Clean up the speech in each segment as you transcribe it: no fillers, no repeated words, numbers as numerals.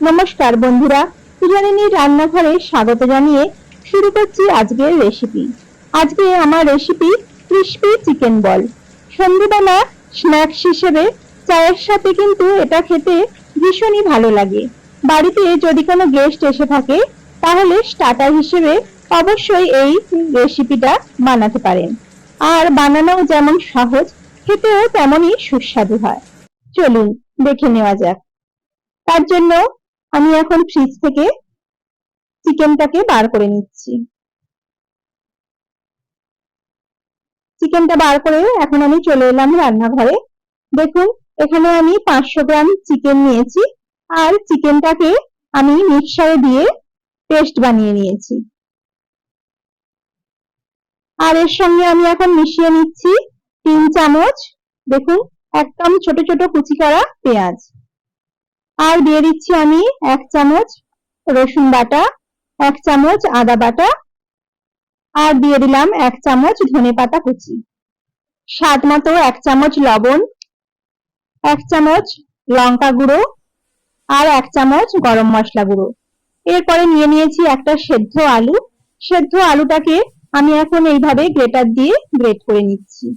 নমস্কার বন্ধুরা, পূজারিনীর রান্নাঘরে স্বাগত জানিয়ে শুরু করছি আজকের রেসিপি। আজকে আমার রেসিপি ক্রিসপি চিকেন বল। সন্ধ্যাবেলা স্ন্যাক্স হিসেবে চায়ের সাথে কিন্তু এটা খেতে ভীষণই ভালো লাগে। বাড়িতে যদি কোনো গেস্ট এসে থাকে তাহলে স্টার্টার হিসেবে অবশ্যই এই রেসিপিটা বানাতে পারেন। আর বানানোও যেমন সহজ, খেতেও তেমনই সুস্বাদু হয়। চলুন দেখে নেওয়া যাক। তার জন্য আমি এখন ফ্রিজ থেকে চিকেনটাকে বার করে নিচ্ছি। চিকেনটা বার করে এখন আমি চলে এলাম রান্নাঘরে। দেখুন, এখানে আমি 500 গ্রাম চিকেন নিয়েছি আর চিকেনটাকে আমি মিক্সারে দিয়ে পেস্ট বানিয়ে নিয়েছি। আর এর সঙ্গে আমি এখন মিশিয়ে নিচ্ছি 3 চামচ, দেখুন, একদম ছোট ছোট কুচি করা পেঁয়াজ। আর দিয়ে দিচ্ছি আমি 1 চামচ রসুন বাটা, 1 চামচ আদা বাটা, আর দিয়ে দিলাম 1 চামচ ধনেপাতা কুচি। স্বাদ মতো 1 চামচ লবণ, 1 চামচ লঙ্কা গুঁড়ো আর 1 চামচ গরম মশলা গুঁড়ো। এরপরে নিয়ে নিয়েছি একটা সেদ্ধ আলু। সেদ্ধ আলুটাকে আমি এখন এইভাবে গ্রেটার দিয়ে গ্রেট করে নিচ্ছি।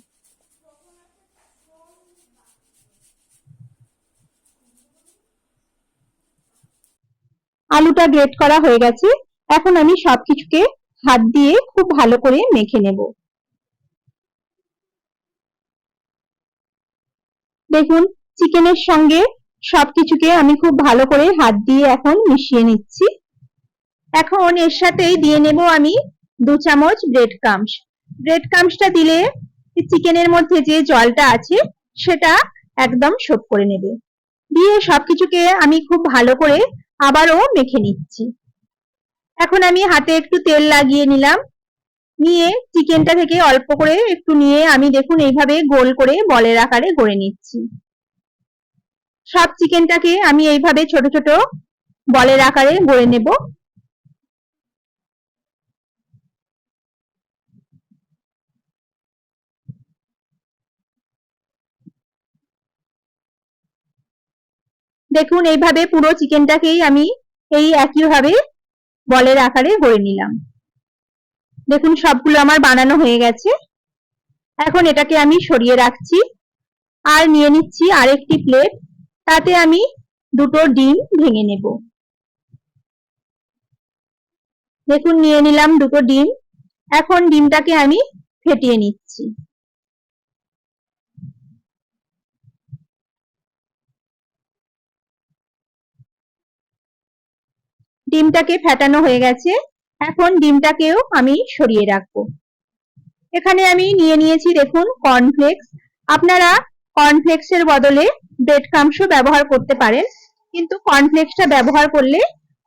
আলুটা গ্রেট করা হয়ে গেছে। এখন আমি সবকিছুকে হাত দিয়ে খুব ভালো করে মেখে নেব। দেখুন, চিকেনের সঙ্গে সবকিছুকে আমি খুব ভালো করে হাত দিয়ে এখন মিশিয়ে নিচ্ছি। এখন এর সাথেই দিয়ে নেব আমি 2 চামচ ব্রেড ক্রাম্বস। ব্রেড ক্রাম্বসটা দিলে চিকেনের মধ্যে যে জলটা আছে সেটা একদম শোধ করে নেবে। দিয়ে সবকিছুকে আমি খুব ভালো করে আবারও মেখে নিচ্ছি। এখন আমি হাতে একটু তেল লাগিয়ে নিলাম, নিয়ে চিকেনটা থেকে অল্প করে একটু নিয়ে আমি দেখুন এইভাবে গোল করে বলের আকারে গড়ে নিচ্ছি। সব চিকেনটাকে আমি এইভাবে ছোট ছোট বলের আকারে গড়ে নেব। দেখুন, এইভাবে পুরো চিকেনটাকেই আমি এই একইভাবে বলের আকারে গড়ে নিলাম। দেখুন, সবগুলো আমার বানানো হয়ে গেছে। এখন এটাকে আমি সরিয়ে রাখছি আর নিয়ে নিচ্ছি আরেকটি প্লেট। তাতে আমি 2টো ডিম ভেঙে নেব। দেখুন, নিয়ে নিলাম 2টো ডিম। এখন ডিমটাকে আমি ফেটিয়ে নিচ্ছি। ডিমটাকে ফেটানো হয়ে গেছে। এখন ডিমটাকেও আমি সরিয়ে রাখবো। এখানে আমি নিয়ে নিয়েছি দেখুন কর্নফ্লেক্স। আপনারা কর্নফ্লেক্সের বদলে ব্রেড ক্রাম্বসও ব্যবহার করতে পারেন, কিন্তু কর্নফ্লেক্সটা ব্যবহার করলে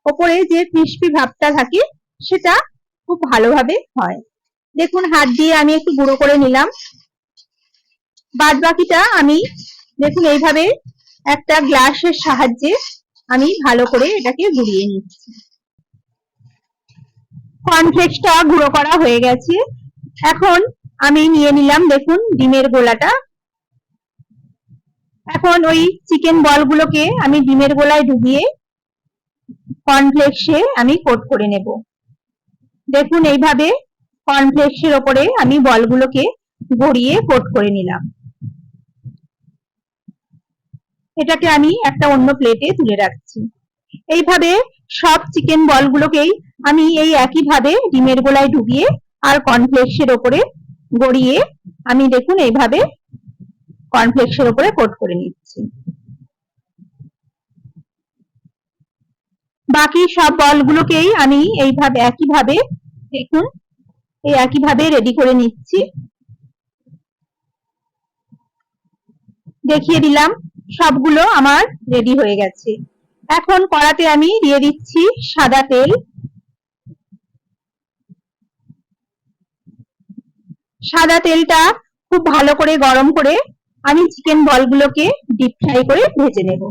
ওপরে যে ক্রিসপি ভাবটা থাকে সেটা খুব ভালোভাবে হয়। দেখুন, হাত দিয়ে আমি একটু গুঁড়ো করে নিলাম। বাদ বাকিটা আমি দেখুন এইভাবে একটা গ্লাসের সাহায্যে আমি ভালো করে এটাকে গুঁড়িয়ে নিচ্ছি। কর্নফ্লেক্সটা গুঁড়ো করা হয়ে গেছে। এখন আমি নিয়ে নিলাম দেখুন ডিমের গোলাটা। এখন ওই চিকেন বলগুলোকে আমি ডিমের গোলায় ডুবিয়ে কর্নফ্লেক্সে আমি কোট করে নেব। দেখুন, এইভাবে কর্নফ্লেক্সের ওপরে আমি বলগুলোকে গড়িয়ে কোট করে নিলাম। এটাকে আমি একটা অন্য প্লেটে তুলে রাখছি। এইভাবে সব চিকেন বলগুলোকেই আমি এই একইভাবে ডিমের গোলায় ডুবিয়ে আর কর্নফ্লেক্সের ওপরে গড়িয়ে আমি দেখুন এইভাবে কর্নফ্লেক্সের ওপরে কোট করে নিচ্ছি। বাকি সব বলগুলোকেই আমি এইভাবে একইভাবে দেখুন এই একইভাবে রেডি করে নিচ্ছি। দেখিয়ে দিলাম সবগুলো আমার রেডি হয়ে গেছে। এখন কড়াতে আমি দিয়ে দিচ্ছি সাদা তেল। সাদা তেলটা খুব ভালো করে গরম করে আমি চিকেন বলগুলোকে ডিপ ফ্রাই করে ভেজে নেব।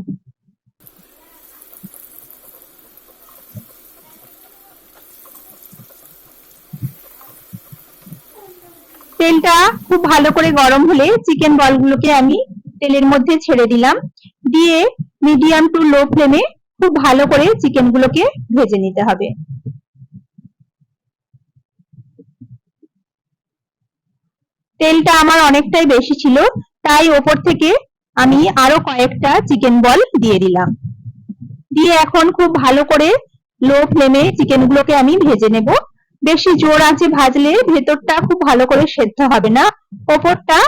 তেলটা খুব ভালো করে গরম হলে চিকেন বলগুলোকে আমি তেলের মধ্যে ছেড়ে দিলাম। দিয়ে মিডিয়াম টু লো ফ্লেমে খুব ভালো করে চিকেন গুলোকে ভেজে নিতে হবে। তেলটা আমার অনেকটাই বেশি ছিল, তাই ওপর থেকে আমি আরো কয়েকটা চিকেন বল দিয়ে দিলাম। দিয়ে এখন খুব ভালো করে লো ফ্লেমে চিকেন গুলোকে আমি ভেজে নেব। বেশি জোর আঁচে ভাজলে ভেতরটা খুব ভালো করে সেদ্ধ হবে না, ওপরটা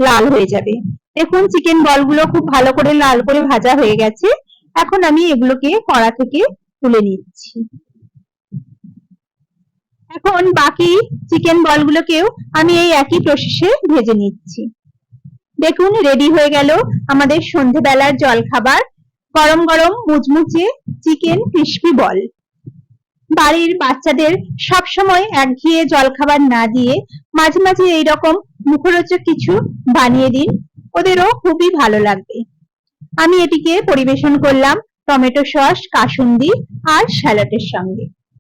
লাল হয়ে যাবে। দেখুন চিকেন বলগুলো খুব ভালো করে লাল করে ভাজা হয়ে গেছে। এখন আমি এগুলোকে কড়া থেকে তুলে নিচ্ছি। এখন বাকি চিকেন বলগুলোকেও আমি এই একই প্রসেসে ভেজে নিচ্ছি। দেখুন রেডি হয়ে গেল আমাদের সন্ধেবেলার জলখাবার, গরম গরম মুচমুচে চিকেন ক্রিসপি বল। বাড়ির বাচ্চাদের সবসময় একঘেয়ে জলখাবার না দিয়ে মাঝে মাঝে এইরকম মুখরোচক কিছু বানিয়ে দিন, ওদেরও খুবই ভালো লাগবে। আমি এটিকে পরিবেশন করলাম টমেটো সস, কাসুন্দি আর স্যালাডের সঙ্গে।